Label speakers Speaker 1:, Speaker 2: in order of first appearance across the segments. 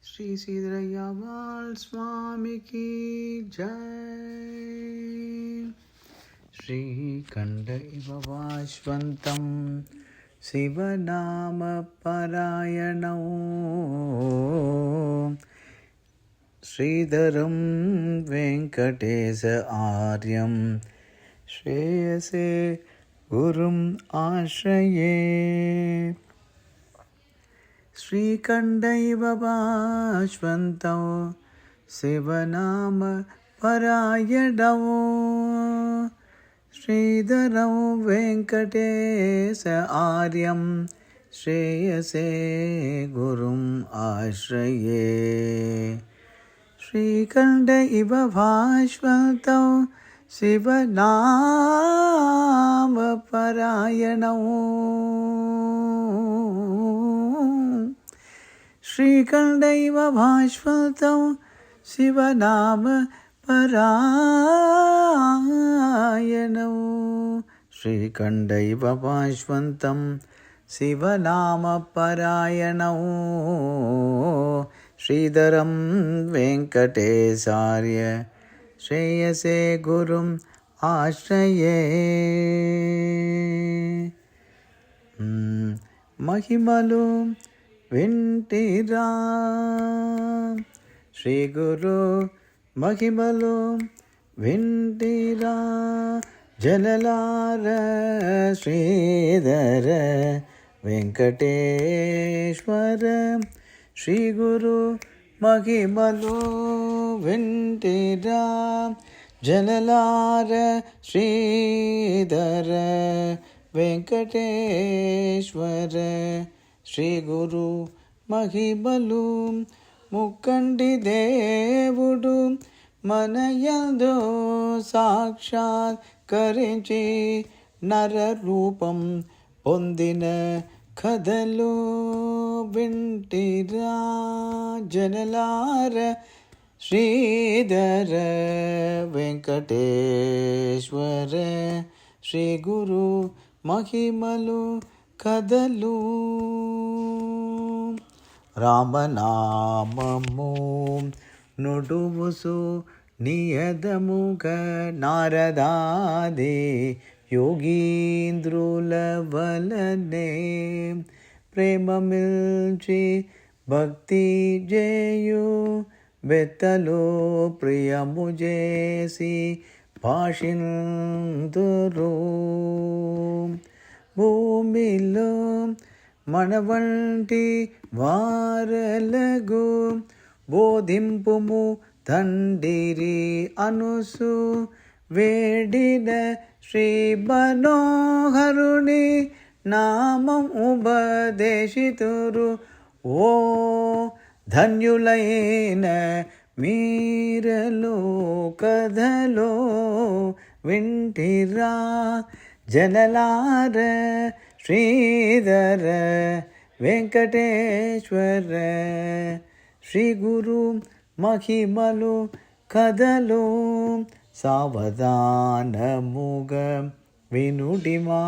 Speaker 1: శ్రీ సీదరయ్యవాల్ స్వామికి జై. శ్రీకంఠ ఇవ భాస్వంతం శివనామ పరాయణం శ్రీధరం వెంకటేశ ఆర్యం శ్రేయసే గురుం ఆశ్రయే. శ్రీకంఠైవ భాస్వంతో శివనామ పరాయణో శ్రీధరం వెంకటేశ ఆర్యం శ్రేయసే గురుం ఆశ్రయే. శ్రీకంఠ ఇవ భాస్వంతో శివనామ పరాయణో శ్రీకంఠైవ భాస్వంతో శివనామ పరాయణో శ్రీకంఠైవ భాస్వంతం శివనామ పరాయణో శ్రీధరం వెంకటేశార్య శ్రేయసే గురుం ఆశ్రయే. మహిమలు వింటిరా శ్రీ గురు మహిమలు వింటిరా జలలార శ్రీధర వెంకటేశ్వర శ్రీ గురు మహిమలు వింటిరా జలలార శ్రీధర వెంకటేశ్వర శ్రీ గురు మహిమలు ముక్కంటి దేవుడు మన యందు సాక్షాత్కరించి నర రూపం పొందిన కథలు వింటిరా జనలార శ్రీధర వెంకటేశ్వర శ్రీ గురు మహిమలు కథలు. రామనామము నుడువుసు నియదముగ నారదాది యోగీంద్రుల వలనే ప్రేమ మిల్చి భక్తి జేయు బెత్తలో ప్రియము చేసి భాషింతురు. భూమిలో మన వంటి వారలగు బోధింపుము తండిరి అనుసు వేడిన శ్రీ మనోహరుని నామం ఉపదేశితురు. ఓ ధన్యులైన మీరలో కథలో వింటిరా జనలార శ్రీధర వెంకటేశ్వర శ్రీ గురు మహిమలు కథలు. సావధానముగ వినుడి మా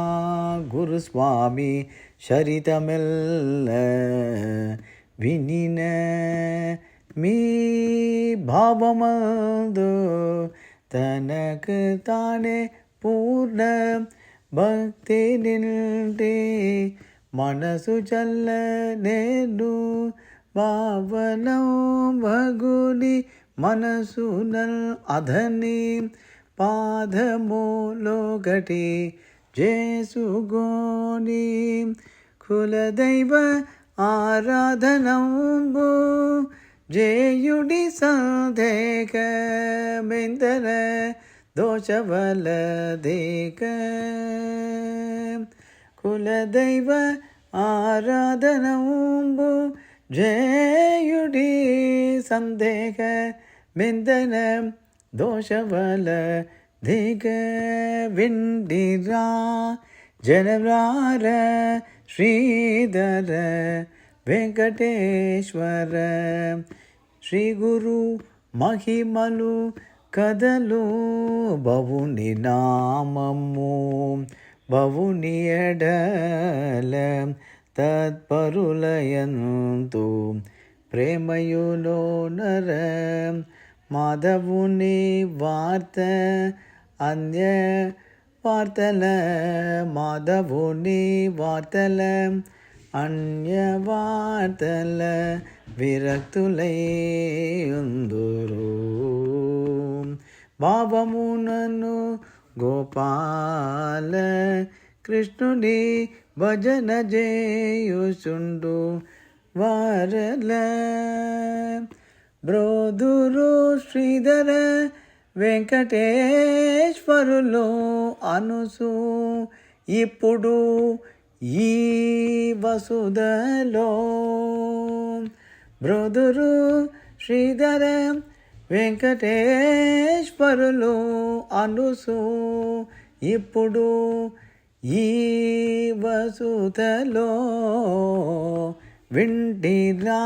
Speaker 1: గురుస్వామి చరితమెల్ల వినిన మీ భావమందు తనకు తానే పూర్ణ భక్తి నిండి మనసు చల్ల నేను భావనం భగుని మనసునల్ అధని పాదములోగటి చేసుగోని కులదైవ ఆరాధనంబు జేయుడి సందేక మెందర దోషవలదేక కులదైవ ఆరాధనంబు జేయుడి సందేహ మెందన దోషవలదేక విండిరా జనరార శ్రీధర వెంకటేశ్వర శ్రీ గురు మహిమలు కథలు. బవుని నామము బవుని ఎడల తత్పరులయంతు ప్రేమయులోనర మాధవుని వార్త అన్య వార్తల మాధవుని వార్తల అన్య వార్తల విరక్తులై ఉందురు భావమునను గోపాల కృష్ణుని భజన చేయుచుండు వారల బ్రోదురు శ్రీధర వెంకటేశ్వరులు అనుసు ఇప్పుడు ఈ వసుధలో బ్రోదురు శ్రీధర వెంకటేశ్వరులు అనుసు ఇప్పుడు ఈ వసుధలో వింటిరా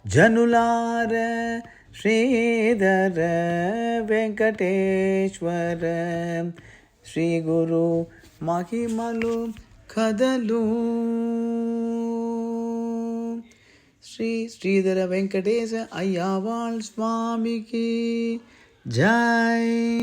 Speaker 1: జనులార శ్రీధర వెంకటేశ్వర శ్రీ గురు మహిమలు కథలు శ్రీధర వెంకటేశ అయ్యవాళ్ స్వామికి జై.